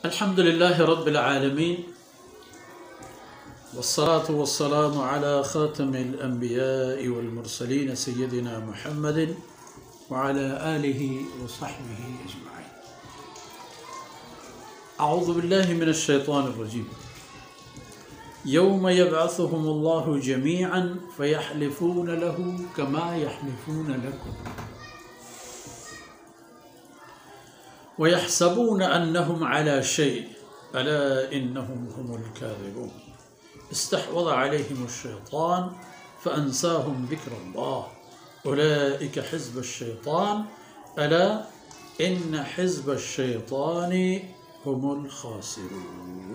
الحمد لله رب العالمين والصلاة والسلام على خاتم الأنبياء والمرسلين سيدنا محمد وعلى آله وصحبه أجمعين. أعوذ بالله من الشيطان الرجيم. يوم يبعثهم الله جميعا فيحلفون له كما يحلفون لكم ويحسبون أنهم على شيء ألا إنهم هم الكاذبون. استحوذ عليهم الشيطان فأنساهم ذكر الله أولئك حزب الشيطان ألا إن حزب الشيطان هم الخاسرون.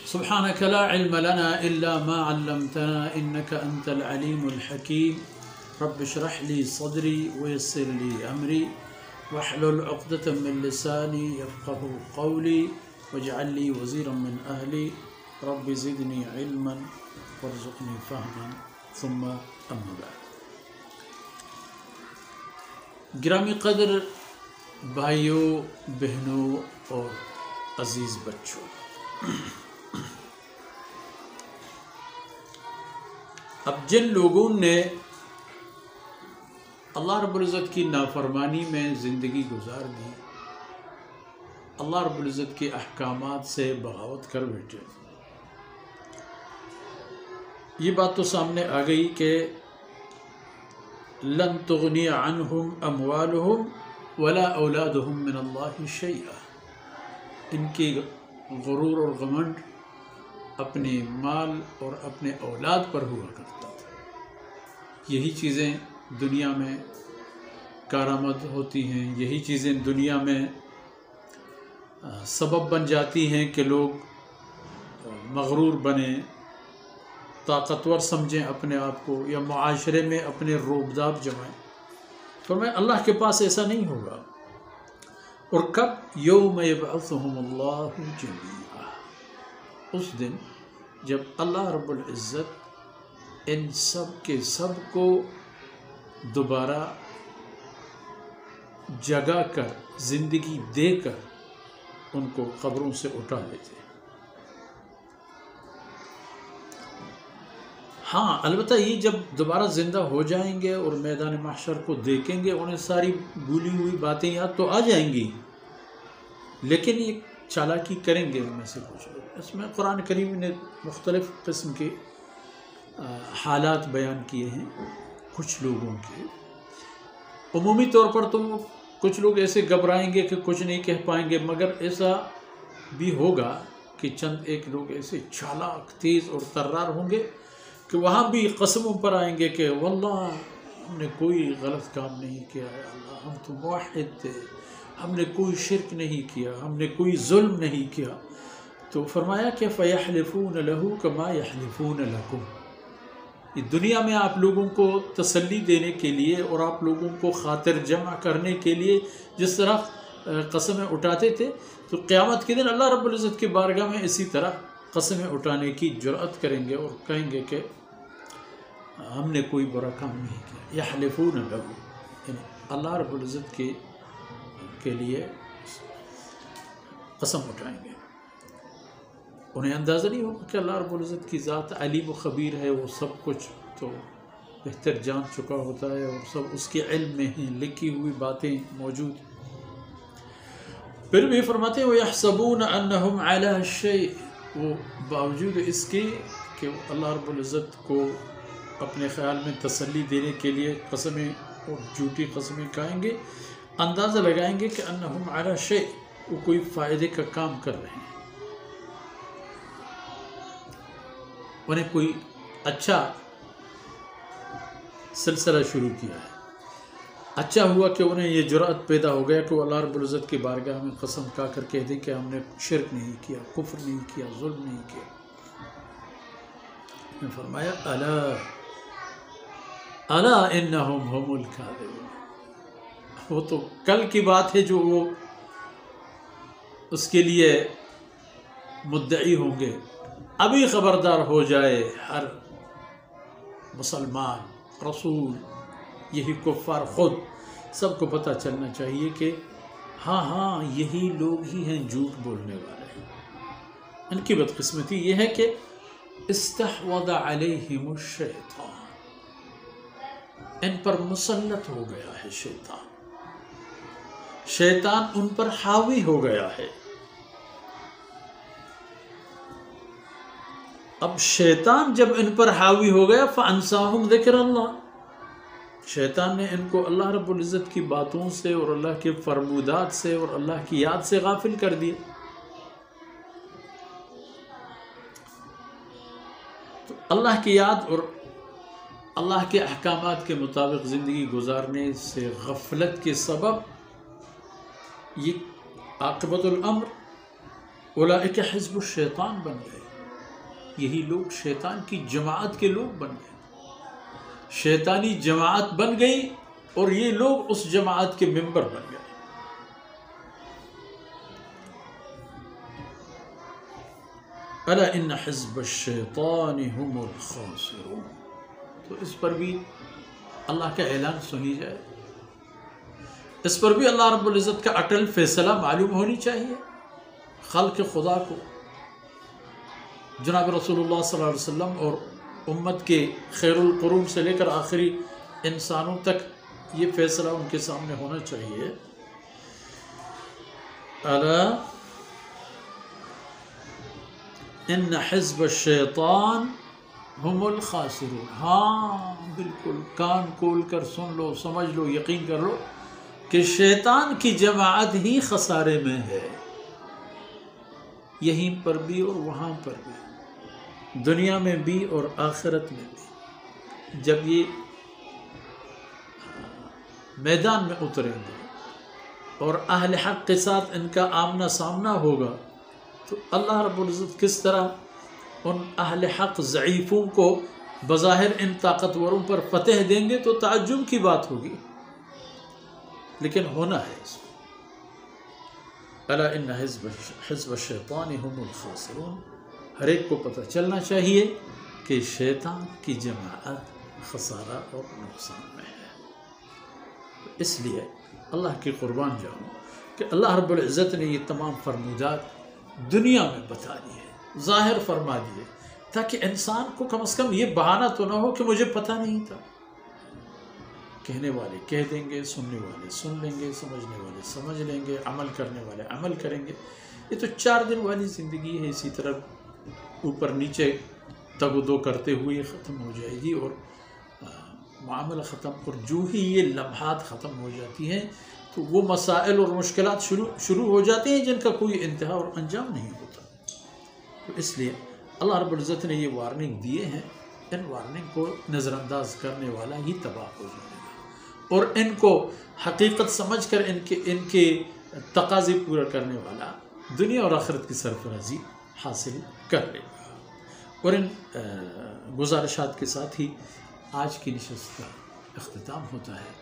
سبحانك لا علم لنا إلا ما علمتنا إنك أنت العليم الحكيم. رب اشرح لي صدري ويسر لي أمري واحلل عقدة من لساني يفقه قولي واجعل لي وزيرا من أهلي رب زدني علما وارزقني فهما ثم أما بعد. گرامی قدر بھائیوں بہنوں اور عزیز بچوں، اب جن لوگوں نے اللہ رب العزت کی نافرمانی میں زندگی گزار دی، اللہ رب العزت کے احکامات سے بغاوت کر بیٹھے، یہ بات تو سامنے آ گئی کہ لن تغنی عنہم اموالہم ولا اولادہم من اللہ شیئا. ان کی غرور اور غمنڈ اپنے مال اور اپنے اولاد پر ہوا کرتا تھا. یہی چیزیں دنیا میں کارآمد ہوتی ہیں، یہی چیزیں دنیا میں سبب بن جاتی ہیں کہ لوگ مغرور بنیں، طاقتور سمجھیں اپنے آپ کو، یا معاشرے میں اپنے روبداب جمائیں. فرمایا اللہ کے پاس ایسا نہیں ہوگا. اور کب؟ یوم یبعثہم اللہ جمیعا، اس دن جب اللہ رب العزت ان سب کے سب کو دوبارہ جگا کر، زندگی دے کر ان کو قبروں سے اٹھا لیتے. ہاں البتہ یہ جب دوبارہ زندہ ہو جائیں گے اور میدان محشر کو دیکھیں گے، انہیں ساری بھولی ہوئی باتیں یاد تو آ جائیں گی، لیکن یہ چالاکی کریں گے ان میں سے کچھ لوگ. اس میں قرآن کریم نے مختلف قسم کے حالات بیان کیے ہیں کچھ لوگوں کے. عمومی طور پر تو کچھ لوگ ایسے گھبرائیں گے کہ کچھ نہیں کہہ پائیں گے، مگر ایسا بھی ہوگا کہ چند ایک لوگ ایسے چالاک، تیز اور طرار ہوں گے کہ وہاں بھی قسموں پر آئیں گے کہ واللہ ہم نے کوئی غلط کام نہیں کیا ہے، اللہ ہم تو موحد تھے، ہم نے کوئی شرک نہیں کیا، ہم نے کوئی ظلم نہیں کیا. تو فرمایا کہ فَيَحْلِفُونَ لَهُ كَمَا يَحْلِفُونَ لَكُمْ. یہ دنیا میں آپ لوگوں کو تسلی دینے کے لیے اور آپ لوگوں کو خاطر جمع کرنے کے لیے جس طرح قسمیں اٹھاتے تھے، تو قیامت کے دن اللہ رب العزت کی بارگاہ میں اسی طرح قسمیں اٹھانے کی جرأت کریں گے اور کہیں گے کہ ہم نے کوئی برا کام نہیں کیا. یحلفون لہ، یعنی اللہ رب العزت کے لیے قسم اٹھائیں گے. انہیں اندازہ نہیں ہوگا کہ اللہ رب العزت کی ذات علیم و خبیر ہے، وہ سب کچھ تو بہتر جان چکا ہوتا ہے اور سب اس کے علم میں ہیں، لکھی ہوئی باتیں موجود. پھر بھی فرماتے ہیں وَيَحْسَبُونَ أَنَّهُمْ عَلَى شَيْءٍ، وہ باوجود اس کے کہ اللہ رب العزت کو اپنے خیال میں تسلی دینے کے لیے قسمیں اور جھوٹی قسمیں کھائیں گے، اندازہ لگائیں گے کہ أَنَّهُمْ عَلَى شَيْءٍ، وہ کوئی فائدے کا کام کر رہے ہیں، انہیں کوئی اچھا سلسلہ شروع کیا ہے. اچھا ہوا کہ انہیں یہ جرأت پیدا ہو گیا کہ وہ اللہ رب العزت کی بارگاہ میں قسم کھا کر کہہ دیں کہ ہم نے شرک نہیں کیا، کفر نہیں کیا، ظلم نہیں کیا. نے فرمایا الا الا انہم هم الکاذبون. وہ تو کل کی بات ہے جو وہ اس کے لیے مدعی ہوں گے. ابھی خبردار ہو جائے ہر مسلمان، رسول، یہی کفار خود سب کو پتہ چلنا چاہیے کہ ہاں یہی لوگ ہی ہیں جھوٹ بولنے والے. ان کی بدقسمتی یہ ہے کہ استحوذ علیہم الشیطان، ان پر مسلط ہو گیا ہے شیطان، شیطان ان پر حاوی ہو گیا ہے. اب شیطان جب ان پر حاوی ہو گیا فانساہم ذکر اللہ، شیطان نے ان کو اللہ رب العزت کی باتوں سے اور اللہ کے فرمودات سے اور اللہ کی یاد سے غافل کر دیا. تو اللہ کی یاد اور اللہ کے احکامات کے مطابق زندگی گزارنے سے غفلت کے سبب یہ عاقبت الامر اولئک حزب الشیطان بن گئے. یہی لوگ شیطان کی جماعت کے لوگ بن گئے، شیطانی جماعت بن گئی اور یہ لوگ اس جماعت کے ممبر بن گئے. الا ان حزب الشیطان هم الخاسرون. تو اس پر بھی اللہ کا اعلان سنی جائے، اس پر بھی اللہ رب العزت کا اٹل فیصلہ معلوم ہونی چاہیے خلق خدا کو. جناب رسول اللہ صلی اللہ علیہ وسلم اور امت کے خیر القرون سے لے کر آخری انسانوں تک یہ فیصلہ ان کے سامنے ہونا چاہیے. الا ان حزب الشیطان هم الخاسرون. ہاں بالکل کان کھول کر سن لو، سمجھ لو، یقین کر لو کہ شیطان کی جماعت ہی خسارے میں ہے، یہیں پر بھی اور وہاں پر بھی، دنیا میں بھی اور آخرت میں بھی. جب یہ میدان میں اتریں گے اور اہل حق کے ساتھ ان کا آمنا سامنا ہوگا تو اللہ رب العزت کس طرح ان اہل حق ضعیفوں کو بظاہر ان طاقتوروں پر فتح دیں گے تو تعجب کی بات ہوگی، لیکن ہونا ہے اس کو. الا ان حزب الشیطان هم الخاسرون. ہر ایک کو پتہ چلنا چاہیے کہ شیطان کی جماعت خسارہ اور نقصان میں ہے. اس لیے اللہ کی قربان جاؤں کہ اللہ رب العزت نے یہ تمام فرمودات دنیا میں بتا دیے، ظاہر فرما دیے، تاکہ انسان کو کم از کم یہ بہانہ تو نہ ہو کہ مجھے پتہ نہیں تھا. کہنے والے کہہ دیں گے، سننے والے سن لیں گے، سمجھنے والے سمجھ لیں گے، عمل کرنے والے عمل کریں گے. یہ تو 4 دن والی زندگی ہے، اسی طرح اوپر نیچے تگ و دو کرتے ہوئے ختم ہو جائے گی اور معاملہ ختم. اور جو ہی یہ لمحات ختم ہو جاتی ہیں تو وہ مسائل اور مشکلات شروع ہو جاتے ہیں جن کا کوئی انتہا اور انجام نہیں ہوتا. تو اس لیے اللہ رب العزت نے یہ وارننگ دیے ہیں، ان وارننگ کو نظر انداز کرنے والا ہی تباہ ہو جائے گا، اور ان کو حقیقت سمجھ کر ان کے تقاضے پورا کرنے والا دنیا اور آخرت کی سرفرازی حاصل کر لے گا. اور ان گزارشات کے ساتھ ہی آج کی نشست کا اختتام ہوتا ہے.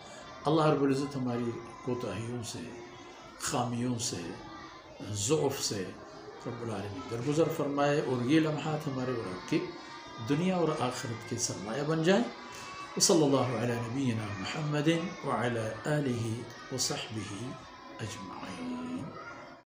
اللہ رب العزت ہماری کوتاہیوں سے، خامیوں سے، ضعف سے رب العالمین درگزر فرمائے اور یہ لمحات ہمارے اور آپ کی دنیا اور آخرت کے سرمایہ بن جائیں. وصلی اللہ علی نبینا محمد وعلی آلہ وصحبہ اجمعین.